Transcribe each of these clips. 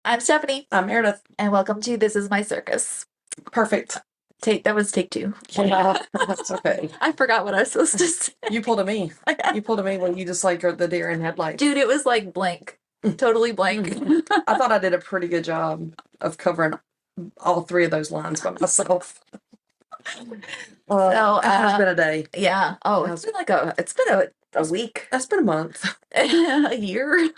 I'm Stephanie, I'm Meredith. and welcome to This Is My Circus. Perfect. That was take two. Yeah, that's okay. I forgot what I was supposed to say. You pulled a me. You pulled a me when you just like are the deer in headlights. Dude, it was like blank. Totally blank. I thought I did a pretty good job of covering all three of those lines by myself. So, It has been a day. yeah. Oh, it's been a week. That's been a month. A year.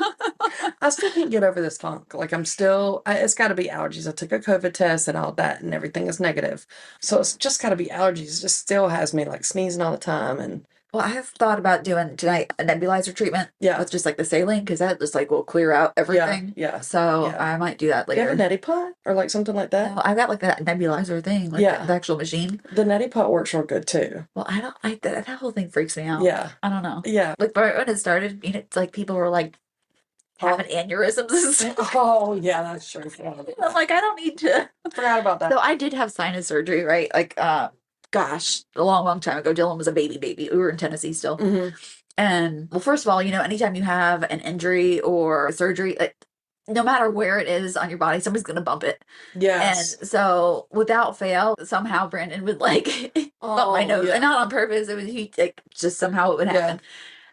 I still can't get over this funk. Like it's got to be allergies. I took a COVID test and all that, and everything is negative. So it's just got to be allergies. It just still has me like sneezing all the time, and Well, I have thought about doing tonight a nebulizer treatment yeah, with just like the saline because that just like will clear out everything. yeah. So Yeah. I might do that Do you have later. a neti pot or like something like that? No, I've got like that nebulizer thing, like Yeah. the actual machine. The neti pot works real good too. Well, that whole thing freaks me out. Yeah. I don't know. Yeah. Like right when it started, it's like people were like having aneurysms and stuff. Oh, yeah, that's true. I'm like, I don't need to. Forgot about that. So I did have sinus surgery, right? Like, gosh, a long, long time ago. Dylan was a baby. We were in Tennessee still. Mm-hmm. And well, first of all, anytime you have an injury or a surgery, no matter where it is on your body, somebody's gonna bump it. Yes. And so, without fail, somehow Brandon would like bump my nose, yeah. and not on purpose. It was just somehow it would happen. Yeah.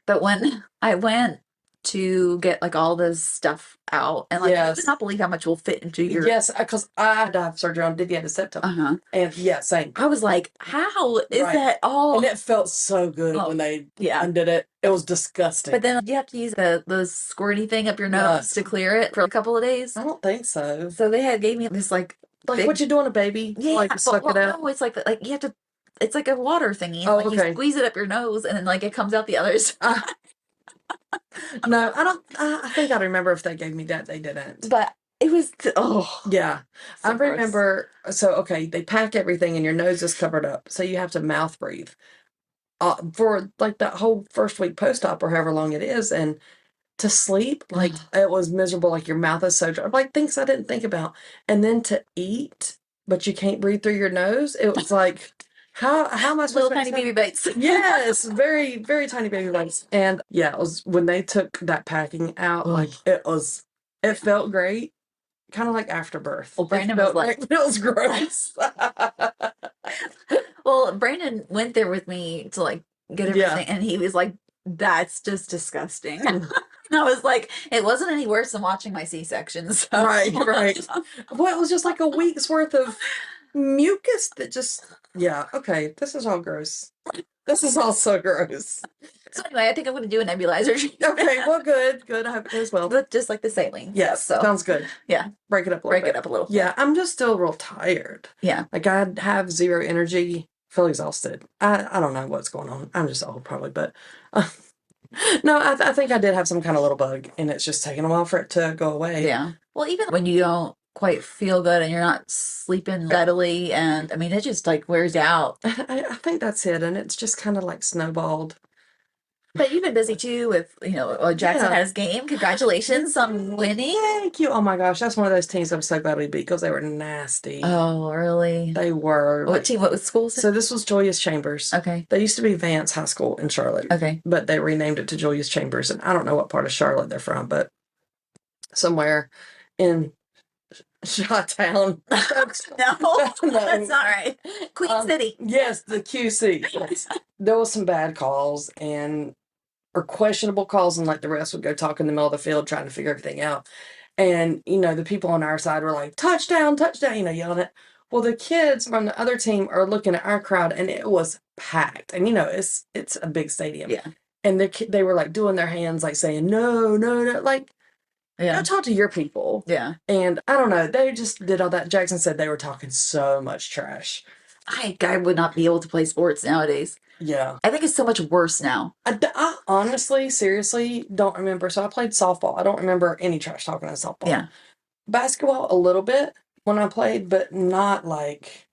But when I went to get like all this stuff out, and like I could not believe how much will fit into your Yes, because I had to have surgery on deviated septum. And yeah, same. I was like, how is that all? And it felt so good when they undid it. It was disgusting. But then you have to use the squirty thing up your nose to clear it for a couple of days. I don't think so. So they gave me this like big, what you doing, a baby? Yeah, like suck it out. No, it's like you have to. It's like a water thingy. Oh, like okay. You squeeze it up your nose, and then like it comes out the other side. No, I don't. I think I remember if they gave me that. They didn't. But it was yeah. So I remember. So okay, they pack everything, and your nose is covered up, so you have to mouth breathe. For like that whole first week post-op or however long it is, and to sleep, like it was miserable, like your mouth is so dry, like things I didn't think about. And then to eat, but you can't breathe through your nose. It was like, how am I supposed little to tiny baby bites? Yes, very, very tiny baby bites. And yeah, it was when they took that packing out, like it felt great. Kind of like afterbirth. Well, Brandon was like, it was gross. Well, Brandon went there with me to like get everything, and he was like, "That's just disgusting." And I was like, "It wasn't any worse than watching my C-section." So. Right. Well, it was just like a week's worth of mucus that just okay. This is all gross. This is all so gross. So anyway, I think I'm going to do a nebulizer. Okay, well, good. I hope it goes well. But just like the saline. Yes, sounds good. Yeah. Break it up a little bit. Yeah, I'm just still real tired. Yeah. Like I have zero energy, feel exhausted. I don't know what's going on. I'm just old probably, but no, I think I did have some kind of little bug, and it's just taking a while for it to go away. Yeah. Well, even when you don't quite feel good and you're not sleeping steadily, and I mean, it just like wears out. I think that's it, and it's just kind of like snowballed. But you've been busy too with, Jackson had his game. Congratulations on winning. Thank you. Oh my gosh, that's one of those teams I'm so glad we beat because they were nasty. Oh, really? They were. What team? What was school? So this was Julius Chambers. Okay. They used to be Vance High School in Charlotte. Okay. But they renamed it to Julius Chambers, and I don't know what part of Charlotte they're from, but somewhere in Chi-Town. No, that's not right. Queen City. Yes, the QC. Yes. There was some bad calls or questionable calls, and like the rest would go talk in the middle of the field trying to figure everything out. And, the people on our side were like, touchdown, yelling it. Well, the kids from the other team are looking at our crowd, and it was packed. And, it's a big stadium. Yeah. And they were like doing their hands, like saying, no, like, go talk to your people. Yeah. And I don't know. They just did all that. Jackson said they were talking so much trash. I would not be able to play sports nowadays. Yeah. I think it's so much worse now. I honestly, seriously don't remember. So I played softball. I don't remember any trash talking in softball. Yeah. Basketball, a little bit when I played, but not like.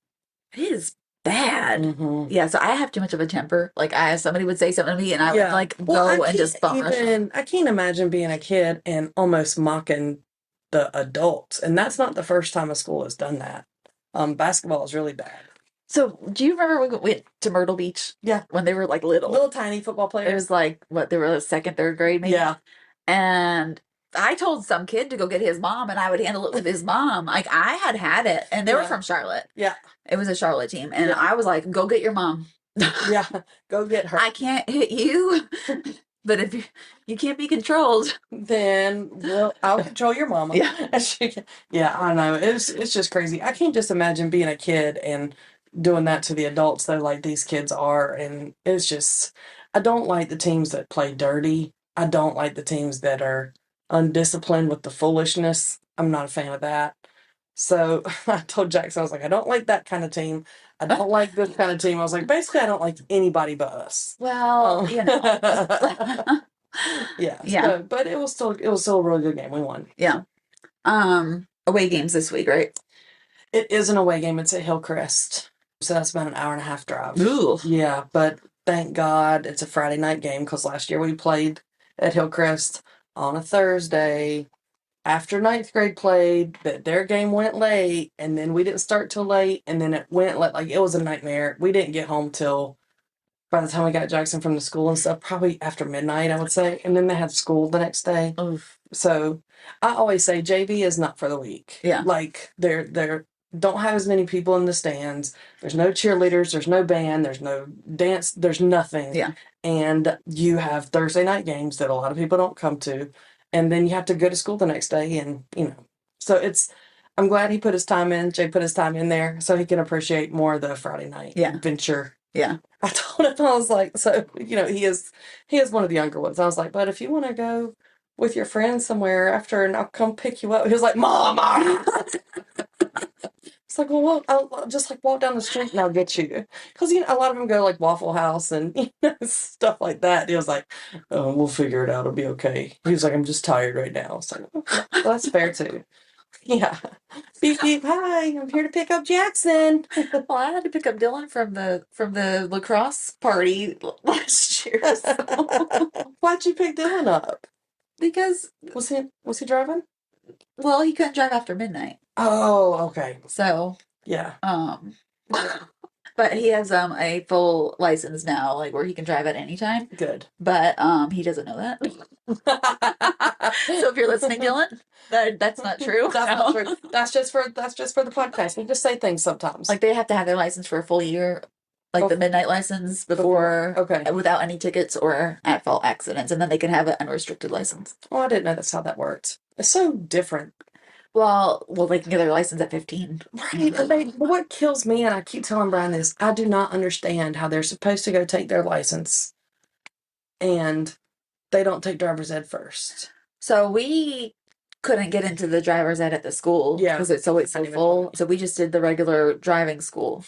It is bad. Mm-hmm. Yeah, so I have too much of a temper. Like, somebody would say something to me, and I would like go and just bump. I can't imagine being a kid and almost mocking the adults, and that's not the first time a school has done that. Basketball is really bad. So, do you remember when we went to Myrtle Beach? Yeah, when they were like little tiny football players. It was like what they were second, third grade, maybe. Yeah, and I told some kid to go get his mom, and I would handle it with his mom. Like I had it, and they were from Charlotte. Yeah. It was a Charlotte team, and Yeah. I was like, "Go get your mom." Yeah. Go get her. I can't hit you, but if you can't be controlled, then I'll control your mama. Yeah. Yeah, I know. It's just crazy. I can't just imagine being a kid and doing that to the adults though, like these kids are. And it's just, I don't like the teams that play dirty. I don't like the teams that are undisciplined with the foolishness. I'm not a fan of that. So I told Jackson, I was like, I don't like that kind of team. I don't like this kind of team. I was like, basically, I don't like anybody but us. Well, Yeah. Yeah. So, but it was still a really good game. We won. Yeah. Away games this week, right? It is an away game. It's at Hillcrest. So that's about an hour and a half drive. Ooh. Yeah, but thank God it's a Friday night game because last year we played at Hillcrest on a Thursday after ninth grade played, but their game went late and then we didn't start till late and then it went like it was a nightmare. We didn't get home till by the time we got Jackson from the school and stuff, probably after midnight, I would say. And then they had school the next day. Oof. So I always say JV is not for the weak. Yeah. Like they're don't have as many people in the stands. There's no cheerleaders, there's no band, there's no dance, there's nothing. Yeah. And you have Thursday night games that a lot of people don't come to. And then you have to go to school the next day and so I'm glad he put his time in. Jay put his time in there so he can appreciate more of the Friday night adventure. Yeah. I told him, I was like, so, he is one of the younger ones. I was like, but if you want to go with your friends somewhere after and I'll come pick you up. He was like, Mama. It's like, well, I'll just like walk down the street and I'll get you. Because, a lot of them go like Waffle House and, stuff like that. He was like, oh, we'll figure it out. It'll be okay. He was like, I'm just tired right now. It's like, okay, well, that's fair too. Yeah. Beep, beep, hi, I'm here to pick up Jackson. Well, I had to pick up Dylan from the lacrosse party last year. So. Why'd you pick Dylan up? Because was he driving? Well, he couldn't drive after midnight. Oh, okay. So yeah. But he has a full license now, like where he can drive at any time. Good. But he doesn't know that. So if you're listening, Dylan, that's not true. That's not true. That's just for the podcast. We just say things sometimes. Like they have to have their license for a full year, like the midnight license before without any tickets or at fault accidents, and then they can have an unrestricted license. Oh, I didn't know that's how that worked. It's so different. Well, they can get their license at 15. Right. But what kills me, and I keep telling Brian this, I do not understand how they're supposed to go take their license and they don't take driver's ed first. So we couldn't get into the driver's ed at the school because it's always so full. So we just did the regular driving school.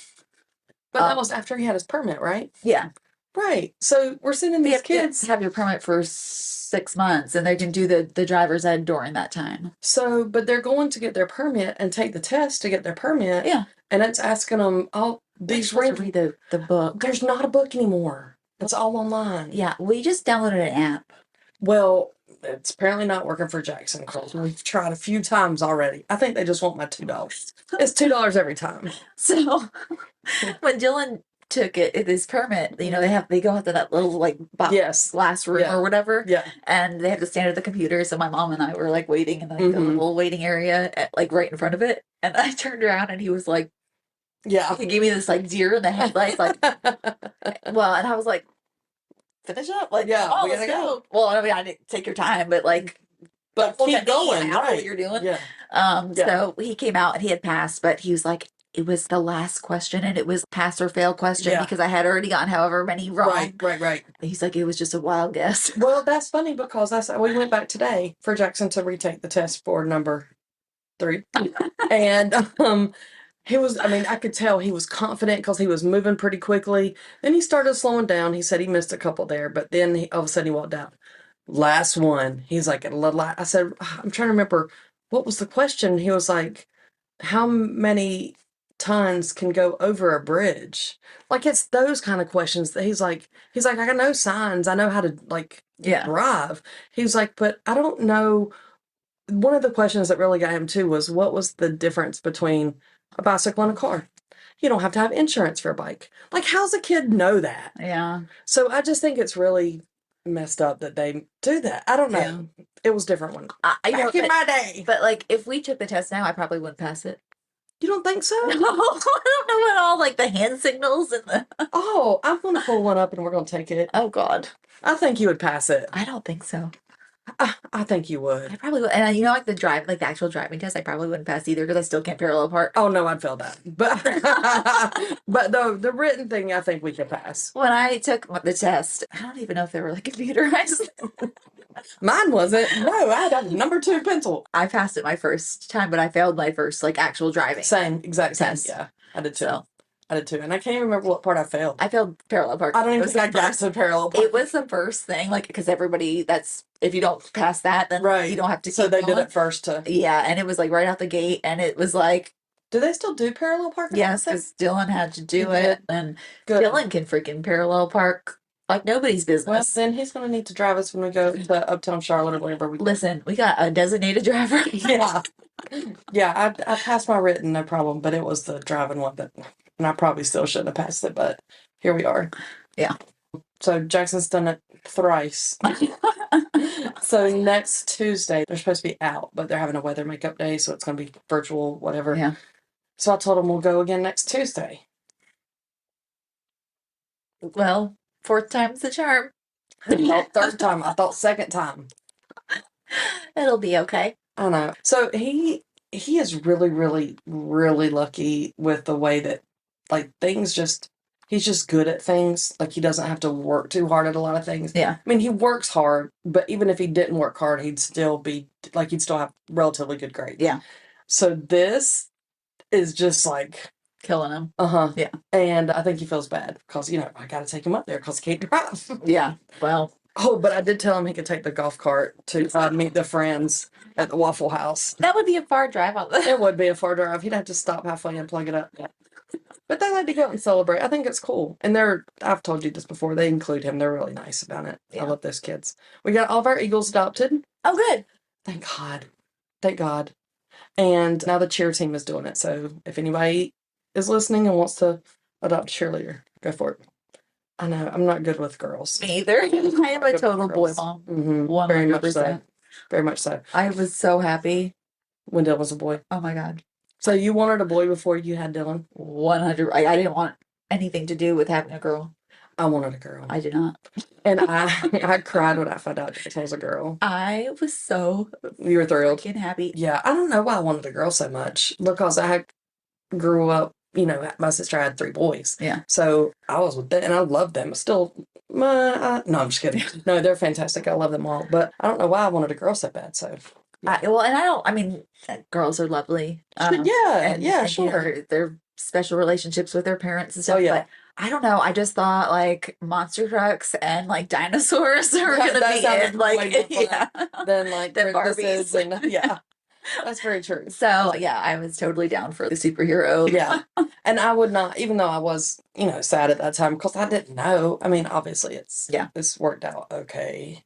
But that was after he had his permit, right? Yeah. Right. So we're sending these kids have your permit for 6 months and they can do the driver's ed during that time. So, but they're going to get their permit and take the test to get their permit. Yeah. And it's asking them these read the book. There's not a book anymore. It's all online. Yeah. We just downloaded an app. Well, it's apparently not working for Jackson because we've tried a few times already. I think they just want my $2. It's $2 every time. So when Dylan took his permit, they go into that little like glass room or whatever. Yeah. And they have to stand at the computer. So my mom and I were like waiting in the little waiting area like right in front of it. And I turned around and he was like, he gave me this like deer in the headlights, like well, and I was like, finish up, like we gotta go. Well, I mean, I didn't take your time, but keep going. Right. What you're doing. Yeah. So he came out and he had passed, but he was like, it was the last question and it was pass or fail question because I had already gotten however many wrong. Right. He's like, it was just a wild guess. Well, that's funny because we went back today for Jackson to retake the test for number 3. And I could tell he was confident because he was moving pretty quickly. Then he started slowing down. He said he missed a couple there, but then all of a sudden he walked out. Last one. He's like, I said, I'm trying to remember what was the question. He was like, how many tons can go over a bridge? Like it's those kind of questions that he's like I know signs, I know how to drive. He was like, but I don't know. One of the questions that really got him too was what was the difference between a bicycle and a car? You don't have to have insurance for a bike. Like how's a kid know that? Yeah. So I just think it's really messed up that they do that. I don't know. Yeah. It was different when Back in my day. But like, if we took the test now, I probably wouldn't pass it. You don't think so? No, I don't know what all like the hand signals and the. Oh, I'm gonna pull one up and we're gonna take it. Oh God, I think you would pass it. I don't think so. I think you would. I probably would, and like like the actual driving test, I probably wouldn't pass either because I still can't parallel park. Oh no, I'd fail that. But but the written thing, I think we could pass. When I took the test, I don't even know if they were like computerized. Mine wasn't. No, I had a number 2 pencil. I passed it my first time, but I failed my first like actual driving. Same, exact same. Test. Yeah, I did too. So I did too, and I can't even remember what part I failed. I failed parallel park. I don't even think I got to parallel park. It was the first thing, like because everybody if you don't pass that, then Right. you don't have to. So keep they going. did it first to. Yeah, and it was like right out the gate, and it was like. Do they still do parallel parking? Yes, because Dylan had to do He it, did. and Good. Dylan can freaking parallel park like nobody's Well, business. then he's going to need to drive us when we go to Uptown Charlotte or wherever we go. Listen, we got a designated driver. Yeah. Yeah, I passed my written, no problem, but it was the driving one and I probably still shouldn't have passed it, but here we are. Yeah. So Jackson's done it thrice. So next Tuesday, they're supposed to be out, but they're having a weather makeup day, so it's going to be virtual, whatever. Yeah. So I told them we'll go again next Tuesday. Well, fourth time's the charm. I thought third time. I thought second time. It'll be okay. I know. So he is really, really, really lucky with the way that like things just he's just good at things. Like he doesn't have to work too hard at a lot of things. Yeah. I mean, he works hard, but even if he didn't work hard, he'd still have relatively good grades. Yeah. So this is just like killing him. Yeah. And I think he feels bad because I got to take him up there because he can't drive. Yeah. Well. Oh, but I did tell him he could take the golf cart to meet the friends at the Waffle House. That would be a far drive on this. It would be a far drive. He'd have to stop halfway and plug it up. But they like to go out and celebrate. I think it's cool. And I've told you this before, they include him. They're really nice about it. Yeah. I love those kids. We got all of our Eagles adopted. Oh, good. Thank God. Thank God. And now the cheer team is doing it. So if anybody is listening and wants to adopt a cheerleader, go for it. I know, I'm not good with girls. Me either. I am a total boy mom. Mm-hmm. 100%. Very much so. Very much so. I was so happy when Dylan was a boy. Oh my God. So you wanted a boy before you had Dylan? 100. I didn't want anything to do with having a girl. I wanted a girl. I did not. And I cried when I found out Jackson was a girl. I was so You were thrilled. freaking happy. Yeah, I don't know why I wanted a girl so much because I grew up, my sister had 3 boys. Yeah. So I was with them and I loved them. Still, no, I'm just kidding. No, they're fantastic. I love them all. But I don't know why I wanted a girl so bad. So. Girls are lovely. Sure. They're special relationships with their parents and stuff. Oh, yeah. But I don't know. I just thought like monster trucks and like dinosaurs are gonna be it. Like than like than Barbies. And yeah. That's very true. So yeah, I was totally down for the superhero. Yeah. And I would not, even though I was, sad at that time because I didn't know. I mean, obviously it's worked out okay.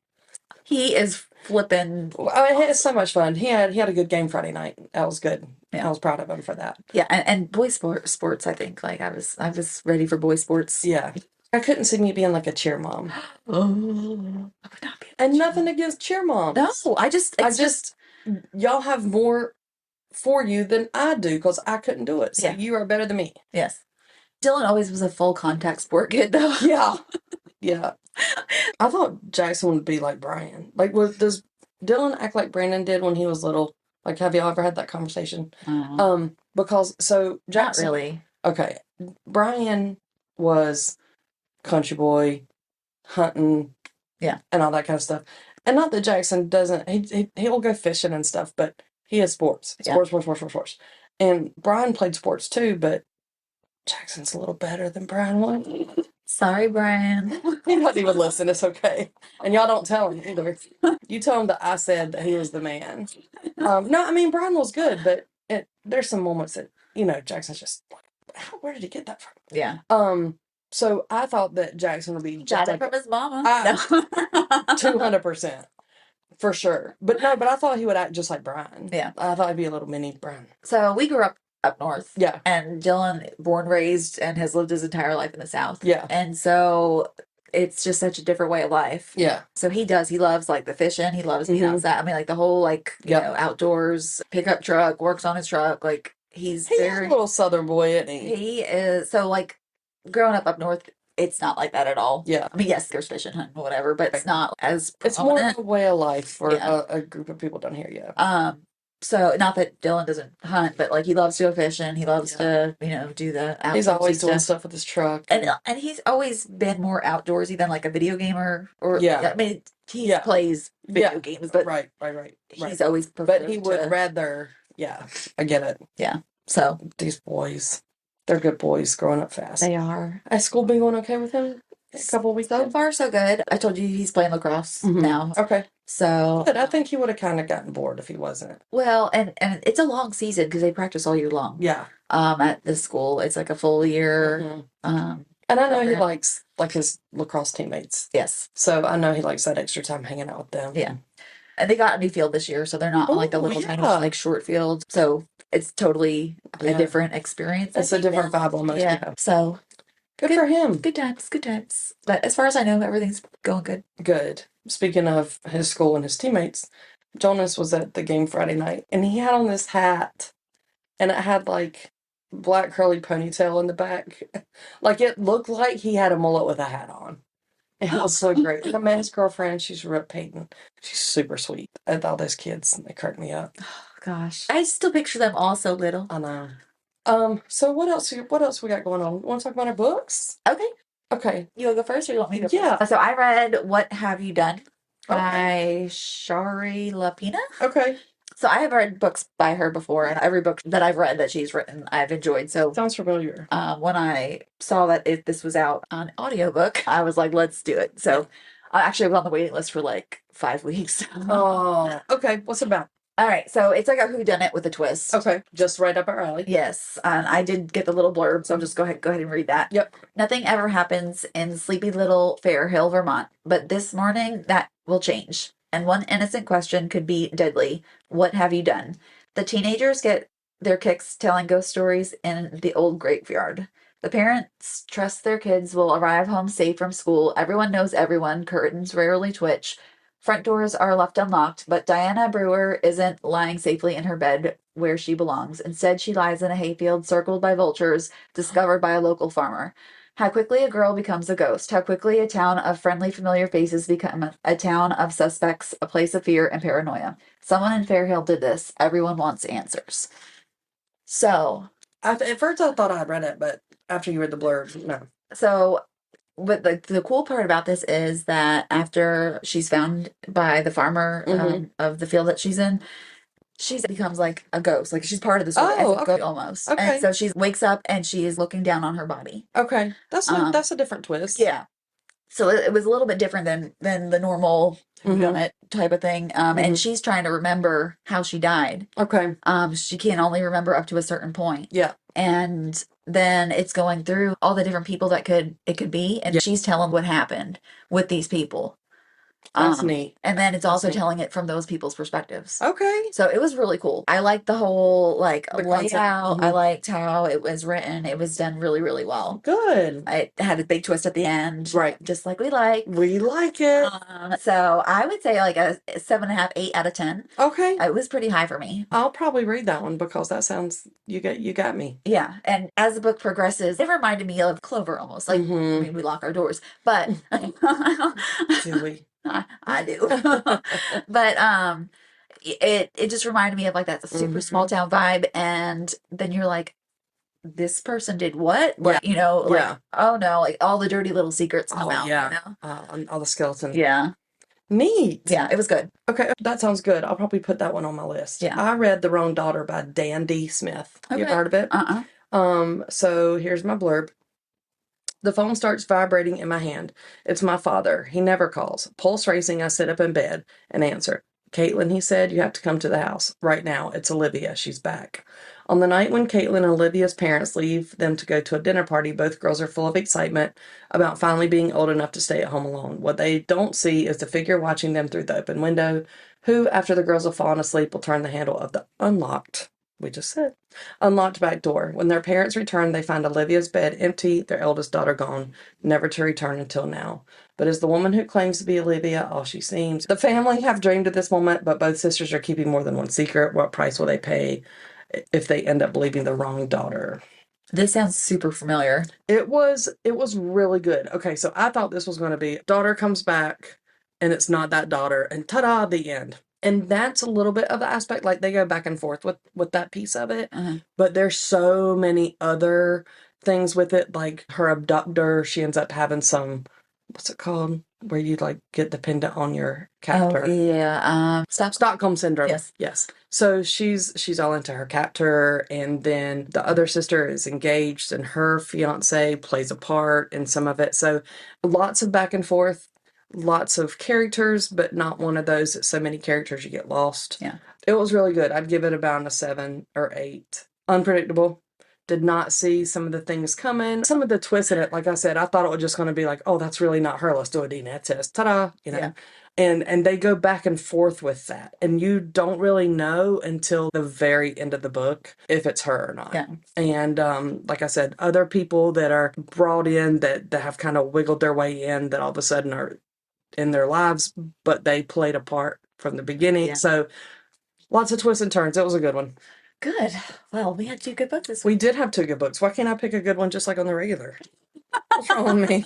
He is flipping. It's so much fun. He had a good game Friday night. That was good. Yeah. I was proud of him for that. Yeah, and boy sports. I think like I was ready for boy sports. Yeah, I couldn't see me being like a cheer mom. Oh, I would not be. And nothing against cheer moms. No, I just y'all have more for you than I do because I couldn't do it. So you are better than me. Yes. Dylan always was a full contact sport kid though. Yeah. Yeah. I thought Jackson would be like Brian. Like, does Dylan act like Brandon did when he was little? Like, have y'all ever had that conversation? Because Jackson. Not really. Okay. Brian was country boy, hunting, and all that kind of stuff. And not that Jackson doesn't. He'll go fishing and stuff, but he has sports. Sports. And Brian played sports too, but Jackson's a little better than Brian was. Sorry, Brian. He doesn't even listen. It's okay. And y'all don't tell him either. You tell him that I said that he was the man. No, I mean, Brian was good, but there's some moments that, Jackson's just like, where did he get that from? Yeah. So I thought that Jackson would be just got it from his mama. 200%. For sure. But I thought he would act just like Brian. Yeah. I thought he'd be a little mini Brian. So we grew up north. Yeah. And Dylan, born, raised, and has lived his entire life in the South. Yeah. And so it's just such a different way of life. Yeah. So he loves like the fishing. He loves being outside. I mean, like the whole like, you know, outdoors pickup truck, works on his truck. Like he's a little Southern boy, isn't he? He is. So like growing up north, it's not like that at all. Yeah. I mean, yes, there's fishing, hunting, whatever, but it's not as It's more of prominent. a way of life for a group of people down here, So not that Dylan doesn't hunt, but like he loves to go fishing. He loves to, you know, do the outdoorsy He's always doing stuff. stuff with his truck. And he's always been more outdoorsy than like a video gamer or I mean he plays video games, but right. He's always preferred But he would rather I get it. Yeah. So these boys, they're good boys growing up fast. They are. Has school been going okay with him? A couple of weeks? So far, so good. I told you he's playing lacrosse now. Okay. So good. I think he would have kind of gotten bored if he wasn't. Well, and it's a long season because they practice all year long. Yeah. At this school, it's like a full year. And I know he likes like his lacrosse teammates. Yes. So I know he likes that extra time hanging out with them. Yeah. And they got a new field this year, so they're not on like the little tiny like short field. So it's totally a different experience. It's a different vibe almost. Yeah. So good for him. Good times. Good times. But as far as I know, everything's going good. Good. Speaking of his school and his teammates, Jonas was at the game Friday night, and he had on this hat, and it had like black curly ponytail in the back. Like it looked like he had a mullet with a hat on. It was so great. And I met his girlfriend. She's Rip Payton. She's super sweet. And all those kids, they crack me up. Oh, gosh. I still picture them all so little. I know. So what else we got going on? Want to talk about our books? Okay. You want to go first or you want me to go first? So I read What Have You Done by Shari Lapena. Okay. So I have read books by her before, and every book that I've read that she's written, I've enjoyed. So sounds familiar. When I saw that this was out on audiobook, I was like, let's do it. So I actually was on the waiting list for like 5 weeks. Oh, okay. What's it about? All right, so it's like a whodunit with a twist. Okay, just right up our alley. Yes, and I did get the little blurb, so I'll just go ahead and read that. Yep. Nothing ever happens in sleepy little Fair Hill, Vermont, but this morning that will change. And one innocent question could be deadly. What have you done? The teenagers get their kicks telling ghost stories in the old graveyard. The parents trust their kids will arrive home safe from school. Everyone knows everyone. Curtains rarely twitch. Front doors are left unlocked, but Diana Brewer isn't lying safely in her bed where she belongs. Instead, she lies in a hayfield circled by vultures, discovered by a local farmer. How quickly a girl becomes a ghost. How quickly a town of friendly, familiar faces become a town of suspects, a place of fear and paranoia. Someone in Fairhill did this. Everyone wants answers. So, at first I thought I'd read it, but after you read the blurb, no. So, but the cool part about this is that after she's found by the farmer of the field that she's in, she becomes like a ghost. Like she's part of the story. Almost. Okay. And so she wakes up and she is looking down on her body. Okay. That's a different twist. Yeah. So it was a little bit different than the normal whodunit type of thing. And she's trying to remember how she died. Okay. She can only remember up to a certain point. Yeah. And then it's going through all the different people that it could be, and she's telling what happened with these people. That's neat. And then it's also telling it from those people's perspectives. Okay. So it was really cool. I liked the whole the layout. I liked how it was written. It was done really, really well. Good. It had a big twist at the end. Right. Just like we like. We like it. So I would say like a 7.5, 8 out of 10. Okay. It was pretty high for me. I'll probably read that one because that sounds you got me. Yeah. And as the book progresses, it reminded me of Clover almost. Like I mean, we lock our doors. But do we? I do. But it just reminded me of like that super small town vibe, and then you're like, this person did what? Like, you know, like oh no, like all the dirty little secrets come out. Yeah. You know? All the skeletons. Yeah. Neat. Yeah, it was good. Okay, that sounds good. I'll probably put that one on my list. Yeah. I read The Wrong Daughter by Dandy Smith. Okay. You ever heard of it? So here's my blurb. The phone starts vibrating in my hand. It's my father. He never calls. Pulse racing, I sit up in bed and answer. Caitlin, he said, you have to come to the house. Right now, it's Olivia. She's back. On the night when Caitlin and Olivia's parents leave them to go to a dinner party, both girls are full of excitement about finally being old enough to stay at home alone. What they don't see is the figure watching them through the open window, who, after the girls have fallen asleep, will turn the handle of the unlocked we just said. Unlocked back door. When their parents return, they find Olivia's bed empty, their eldest daughter gone, never to return until now. But is the woman who claims to be Olivia all she seems? The family have dreamed of this moment, but both sisters are keeping more than one secret. What price will they pay if they end up believing the wrong daughter? This sounds super familiar. It was really good. Okay, so I thought this was going to be daughter comes back and it's not that daughter, and ta-da, the end. And that's a little bit of the aspect, like they go back and forth with that piece of it. But there's so many other things with it, like her abductor, she ends up having some, what's it called? Where you like get dependent on your captor. Oh, yeah. Stockholm syndrome. Yes. Yes. So she's all into her captor, and then the other sister is engaged, and her fiance plays a part in some of it. So lots of back and forth, lots of characters, but not one of those that so many characters you get lost. Yeah. It was really good. I'd give it about a 7 or 8. Unpredictable. Did not see some of the things coming. Some of the twists in it, like I said, I thought it was just going to be like, oh, that's really not her. Let's do a DNA test. Ta-da! You know. Yeah. And they go back and forth with that. And you don't really know until the very end of the book if it's her or not. Yeah. And like I said, other people that are brought in that have kind of wiggled their way in that all of a sudden are in their lives, but they played a part from the beginning. Yeah. So lots of twists and turns. It was a good one. Good. Well, we had 2 good books this week. We did have 2 good books. Why can't I pick a good one just like on the regular? What's wrong with me?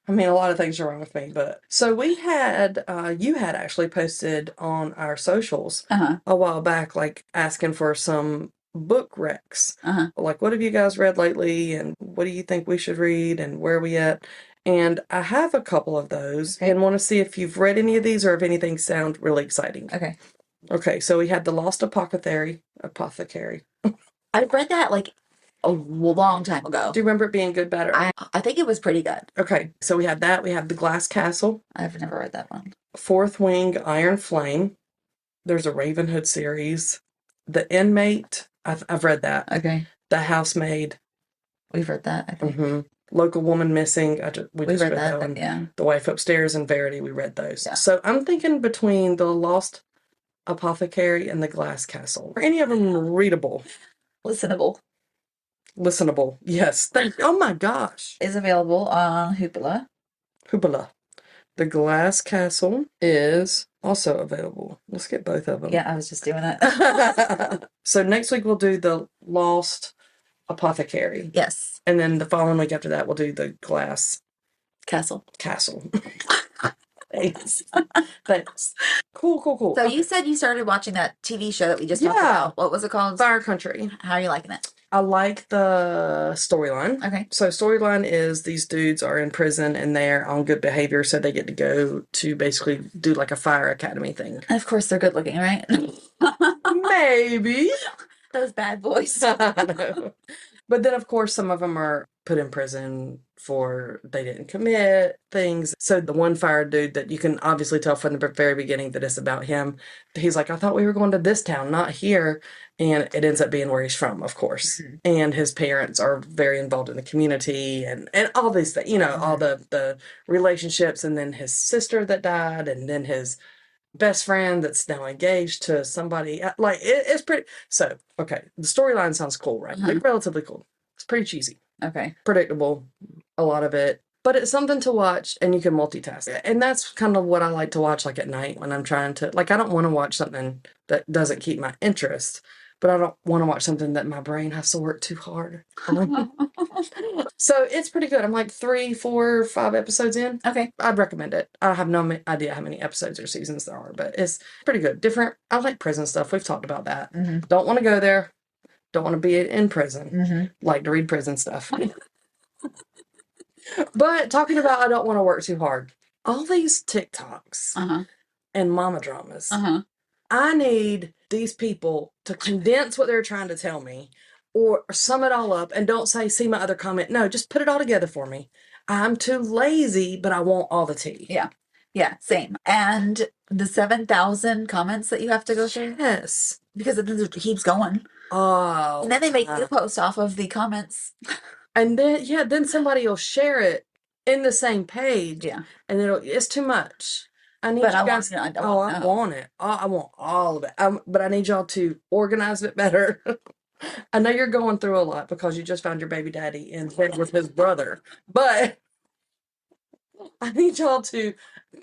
I mean, a lot of things are wrong with me, but so we had, you had actually posted on our socials a while back, like asking for some book recs. Like, what have you guys read lately? And what do you think we should read? And where are we at? And I have a couple of those and want to see if you've read any of these or if anything sound really exciting. Okay. Okay. So we had The Lost Apothecary. I read that like a long time ago. Do you remember it being good, bad, or? I think it was pretty good. Okay, so we had that. We have The Glass Castle. I've never read that one. Fourth Wing, Iron Flame. There's a Ravenhood series. The Inmate. I've read that. Okay. The Housemaid. We've read that, I think. Local Woman Missing. We just read that one. Yeah. The Wife Upstairs and Verity. We read those. Yeah. So I'm thinking between The Lost Apothecary and The Glass Castle. Are any of them readable? Listenable. Yes. Oh my gosh. Is available on Hoopla. The Glass Castle is also available. Let's get both of them. Yeah, I was just doing that. So next week we'll do The Lost Apothecary. Yes. And then the following week after that we'll do The Glass Castle. Thanks. Cool. So you said you started watching that TV show that we just talked about. What was it called? Fire Country. How are you liking it? I like the storyline. Okay. So storyline is these dudes are in prison and they're on good behavior, so they get to go to basically do like a fire academy thing. And of course they're good looking, right? Maybe. Those bad boys. I know. But then, of course, some of them are put in prison for they didn't commit things. So the one fire dude that you can obviously tell from the very beginning that it's about him, he's like, I thought we were going to this town, not here. And it ends up being where he's from, of course. And his parents are very involved in the community and all these things, all the relationships. And then his sister that died, and then his best friend that's now engaged to somebody. Like, it's pretty. So, okay. The storyline sounds cool, right? Like, relatively cool. It's pretty cheesy. Okay. Predictable, a lot of it. But it's something to watch, and you can multitask it. And that's kind of what I like to watch, like, at night when I'm trying to, like, I don't want to watch something that doesn't keep my interest, but I don't want to watch something that my brain has to work too hard. So it's pretty good. I'm like 3, 4, 5 episodes in. Okay. I'd recommend it. I have no idea how many episodes or seasons there are, but it's pretty good. Different. I like prison stuff. We've talked about that. Don't want to go there. Don't want to be in prison. Like to read prison stuff. But talking about I don't want to work too hard. All these TikToks and mama dramas. I need these people to condense what they're trying to tell me or sum it all up and don't say, see my other comment. No, just put it all together for me. I'm too lazy, but I want all the tea. Yeah. Yeah, same. And the 7,000 comments that you have to go through? Yes. Because it keeps going. Oh. And then they make you post off of the comments. And then somebody will share it in the same page. Yeah. And it's too much. I need But you I guys. want to, Oh, I know. want it. Oh, I want all of it. But I need y'all to organize it better. I know you're going through a lot because you just found your baby daddy in bed with his brother, but I need y'all to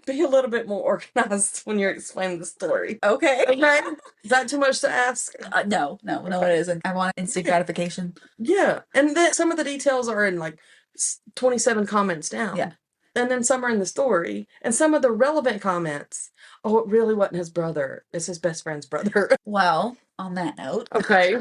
be a little bit more organized when you're explaining the story. Okay. Okay? Is that too much to ask? No, it isn't. I want instant gratification. Yeah. And then some of the details are in like 27 comments down. Yeah. And then some are in the story. And some of the relevant comments, oh, it really wasn't his brother. It's his best friend's brother. Well, on that note. Okay.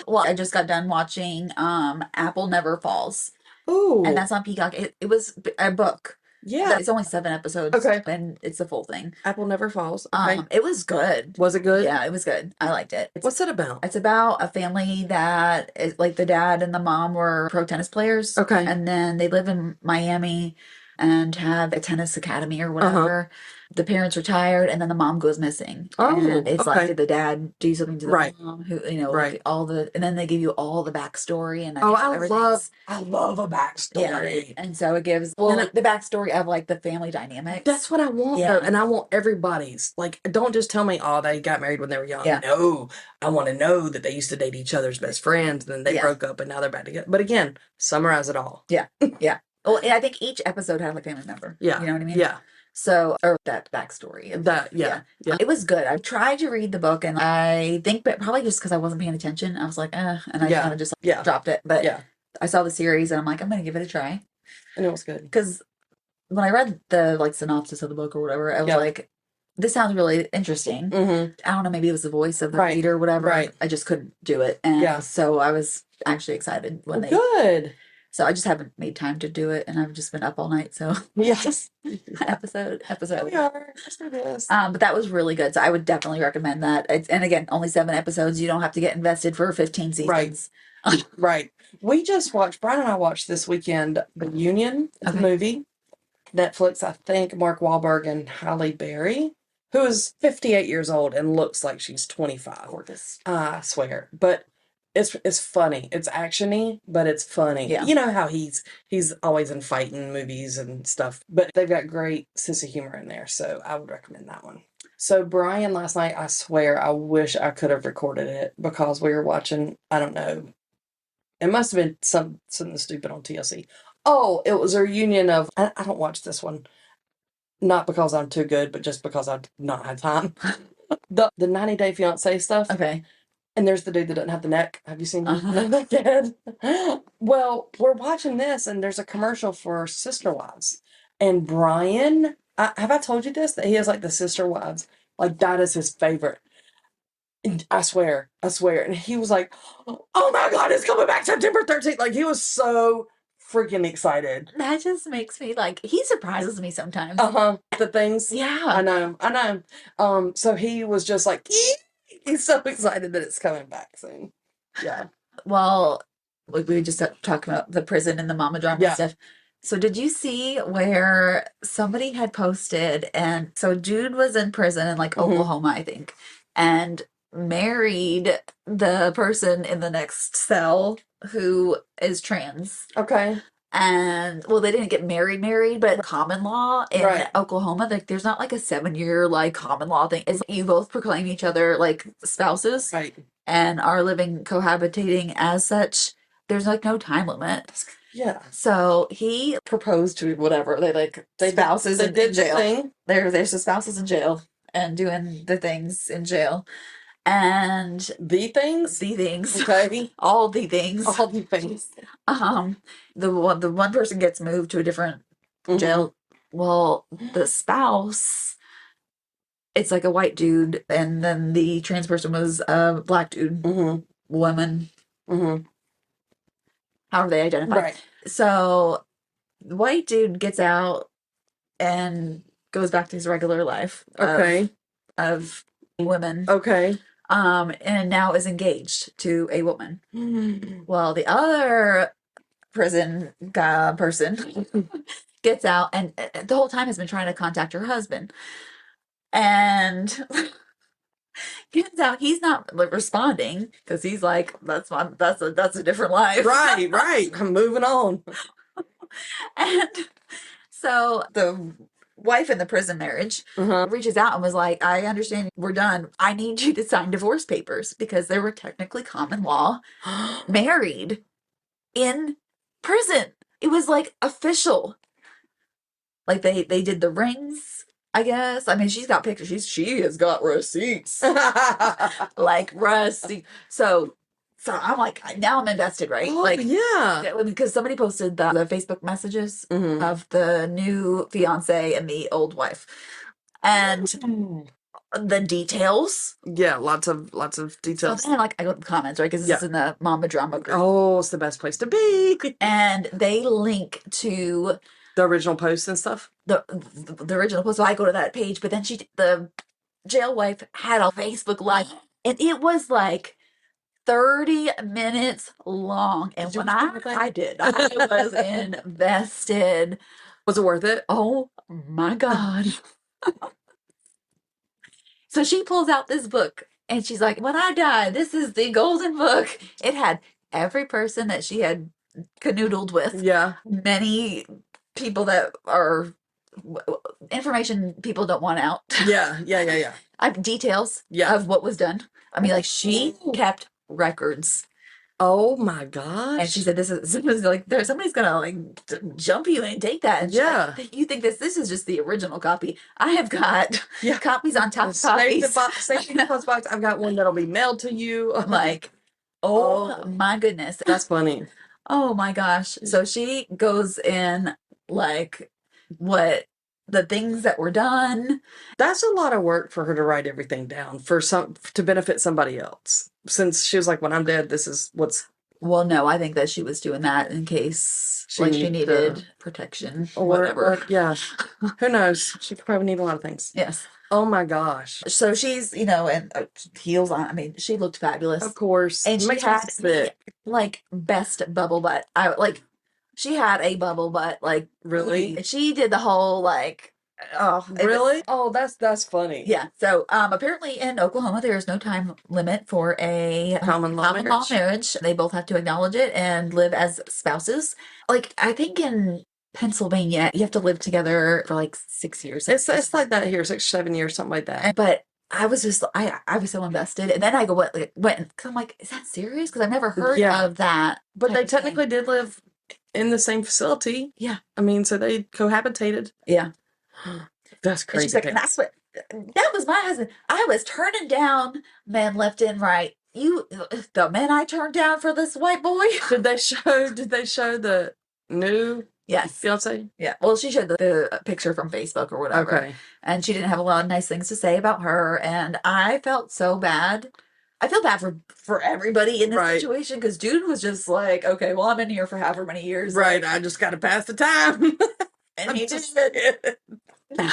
Well, I just got done watching Apple Never Falls. Ooh. And that's on Peacock. It was a book. Yeah. It's only 7 episodes. Okay. And it's the full thing. Apple Never Falls. Okay. It was good. Was it good? Yeah, it was good. I liked it. What's it about? It's about a family that is like the dad and the mom were pro tennis players. Okay. And then they live in Miami and have a tennis academy or whatever. The parents retired and then the mom goes missing. Oh, and it's okay. like, did the dad do something to the Right. mom? Who, you know, Right. like all the, and then they give you all the backstory and Oh, everything's. I love a backstory. Yeah, and so it gives the backstory of like the family dynamics. That's what I want, Yeah. though, and I want everybody's. Like, don't just tell me, oh, they got married when they were young. Yeah. No, I want to know that they used to date each other's best friends, and then they Yeah. broke up, and now they're back together. But again, summarize it all. Yeah, yeah. Well, I think each episode had like a family member. Yeah. You know what I mean? Yeah. So, or that backstory. Yeah. It was good. I tried to read the book, and I think, but probably just because I wasn't paying attention, I was like, and I kind of just dropped it. But Yeah. I saw the series, and I'm like, I'm going to give it a try. And it was good. Because when I read the like synopsis of the book or whatever, I was like, this sounds really interesting. Mm-hmm. I don't know, maybe it was the voice of the reader or whatever. Right. I just couldn't do it. And so I was actually excited when they. Good. So I just haven't made time to do it, and I've just been up all night. So yes, episode. We are. Let's do this. But that was really good. So I would definitely recommend that. And again, only 7 episodes. You don't have to get invested for 15 seasons. Right. Right. We just watched. Brian and I watched this weekend The Union, the movie, Netflix. I think Mark Wahlberg and Halle Berry, who is 58 years old and looks like she's 25. Gorgeous. I swear, but. It's funny. It's actiony, but it's funny. Yeah. You know how he's always in fighting movies and stuff, but they've got great sense of humor in there, so I would recommend that one. So Brian last night, I swear, I wish I could have recorded it because we were watching, I don't know, it must have been something stupid on TLC. Oh, it was a reunion of, I don't watch this one, not because I'm too good, but just because I've not had time. The 90 Day Fiancé stuff. Okay. And there's the dude that doesn't have the neck. Have you seen that kid? Well, we're watching this, and there's a commercial for Sister Wives. And Brian, have I told you this? That he has like the Sister Wives. Like, that is his favorite. And I swear. And he was like, oh my God, it's coming back September 13th. Like, he was so freaking excited. That just makes me like, he surprises me sometimes. The things. Yeah. I know. So he was just like, he's so excited that it's coming back soon. Yeah. Well, like we were just talking about the prison and the mama drama and stuff. So did you see where somebody had posted, and so Jude was in prison in like Oklahoma, I think, and married the person in the next cell who is trans. Okay. And well, they didn't get married, but common law in Oklahoma, like there's not like a 7-year like common law thing. It's you both proclaim each other like spouses, right, and are living cohabitating as such. There's like no time limit. Yeah. So he proposed to whatever they spouses in jail. There's the spouses in jail and doing the things in jail. And the things, okay, all the things. The one person gets moved to a different jail. Well, the spouse, it's like a white dude, and then the trans person was a black dude, woman, however they identify. Right. So, the white dude gets out and goes back to his regular life. Of women. Okay. And now is engaged to a woman. Well, the other prison person gets out, and the whole time has been trying to contact her husband, and gets out. He's not responding because he's like, that's a different life. Right. I'm moving on. And so the wife in the prison marriage reaches out and was like, I understand we're done. I need you to sign divorce papers because they were technically common law married in prison. It was like official. Like they did the rings, I guess. I mean, she's got pictures. She has got receipts. Like receipts. So I'm like, now I'm invested, right? Oh, like, yeah. because somebody posted the Facebook messages of the new fiance and the old wife, and the details. Yeah, lots of details. So then, like, I go to the comments, right? Because this is in the Mama Drama group. Oh, it's the best place to be. And they link to the original posts and stuff. The original post. So I go to that page, but then the jail wife had a Facebook Live, and it was like 30 minutes long. And when I did, I was invested. Was it worth it? Oh my God. So she pulls out this book and she's like, when I die, this is the golden book. It had every person that she had canoodled with. Yeah. Many people that are information people don't want out. Yeah. I have details of what was done. I mean, like, she kept records. Oh my gosh. And she said, this is like, somebody's gonna like jump you and take that. And like, you think this is just the original copy. I have got copies on top of copies. Box. I've got one that'll be mailed to you. Like, oh my goodness. That's funny. Oh my gosh. So she goes in like what the things that were done. That's a lot of work for her to write everything down to benefit somebody else. Since she was like, when I'm dead, this is what's. Well, no, I think that she was doing that in case she needed protection or whatever. Yeah. Who knows? She could probably need a lot of things. Yes. Oh my gosh. So she's, and heels on. I mean, she looked fabulous. Of course. And she had like best bubble butt. She had a bubble butt. Like, really? She did the whole like. Oh, really? Oh, that's funny. Yeah. So, apparently in Oklahoma, there is no time limit for a common law marriage. They both have to acknowledge it and live as spouses. Like, I think in Pennsylvania, you have to live together for like 6 years. It's like that here, 6, 7 years, something like that. But I was just, I was so invested. And then I went, cause I'm like, is that serious? Because I've never heard of that. But they technically did live in the same facility. Yeah. I mean, so they cohabitated. Yeah. That's crazy. She's like, that was my husband. I was turning down men left and right. The men I turned down for this white boy. Did they show the new fiance? Yeah. Well, she showed the picture from Facebook or whatever. Okay. And she didn't have a lot of nice things to say about her. And I felt so bad. I feel bad for everybody in this situation because dude was just like, okay, well, I'm in here for however many years. Right. I just got to pass the time. And he just did. And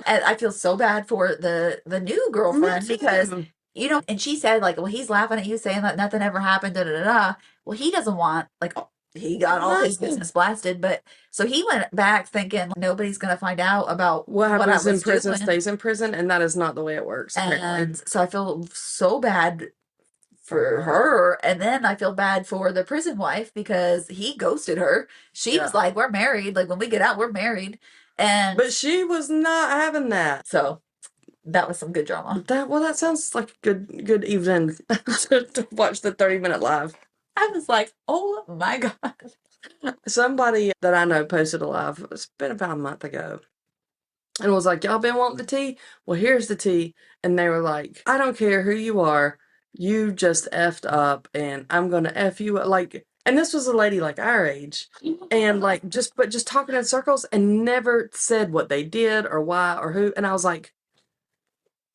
I feel so bad for the new girlfriend because, and she said, like, well, he's laughing at you saying that nothing ever happened, da da da da. Well, he doesn't want, like, he got all his business blasted, but so he went back thinking nobody's going to find out about what happens in prison stays in prison, and that is not the way it works. And so I feel so bad for her, and then I feel bad for the prison wife because he ghosted her. She was like, we're married, like when we get out we're married, but she was not having that. So that was some good drama. That sounds like a good evening to watch the 30-minute live. I was like, oh my God. Somebody that I know posted a live, it's been about a month ago, and was like, y'all been wanting the tea? Well, here's the tea. And they were like, I don't care who you are, you just effed up, and I'm gonna F you up. Like, and this was a lady like our age, and like just talking in circles and never said what they did or why or who. And I was like,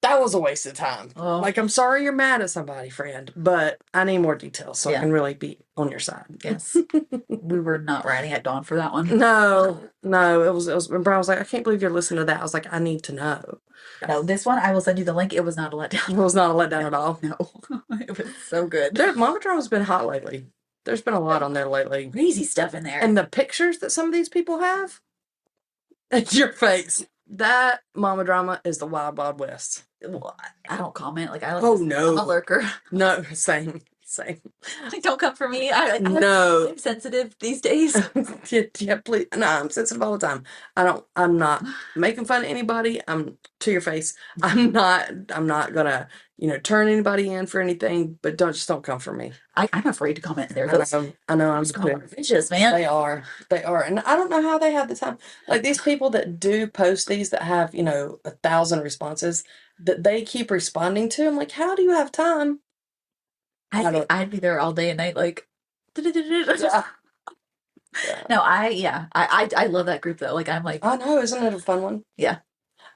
that was a waste of time. Oh. Like, I'm sorry you're mad at somebody, friend, but I need more details so I can really be on your side. Yes. We were not riding at dawn for that one. No. It was, remember, I was like, I can't believe you're listening to that. I was like, I need to know. No, this one, I will send you the link. It was not a letdown. It was not a letdown at all. No. It was so good. Mama Drama's been hot lately. There's been a lot on there lately. Crazy stuff in there. And the pictures that some of these people have. Your face. That Mama Drama is the Wild Wild West. Well, I don't comment. Like, I like no. I'm a lurker. No, same. Same. Like, don't come for me. No. I'm sensitive these days. Yeah, please. No, I'm sensitive all the time. I'm not making fun of anybody. I'm to your face. I'm not gonna, turn anybody in for anything, but just don't come for me. I'm afraid to comment there. I know, I'm vicious, man. They are. They are. And I don't know how they have the time. Like these people that do post these that have, 1,000 responses that they keep responding to. I'm like, how do you have time? I'd be there all day and night, like. Yeah. Yeah. No, I love that group though. Like I'm like, I know, isn't it a fun one? yeah.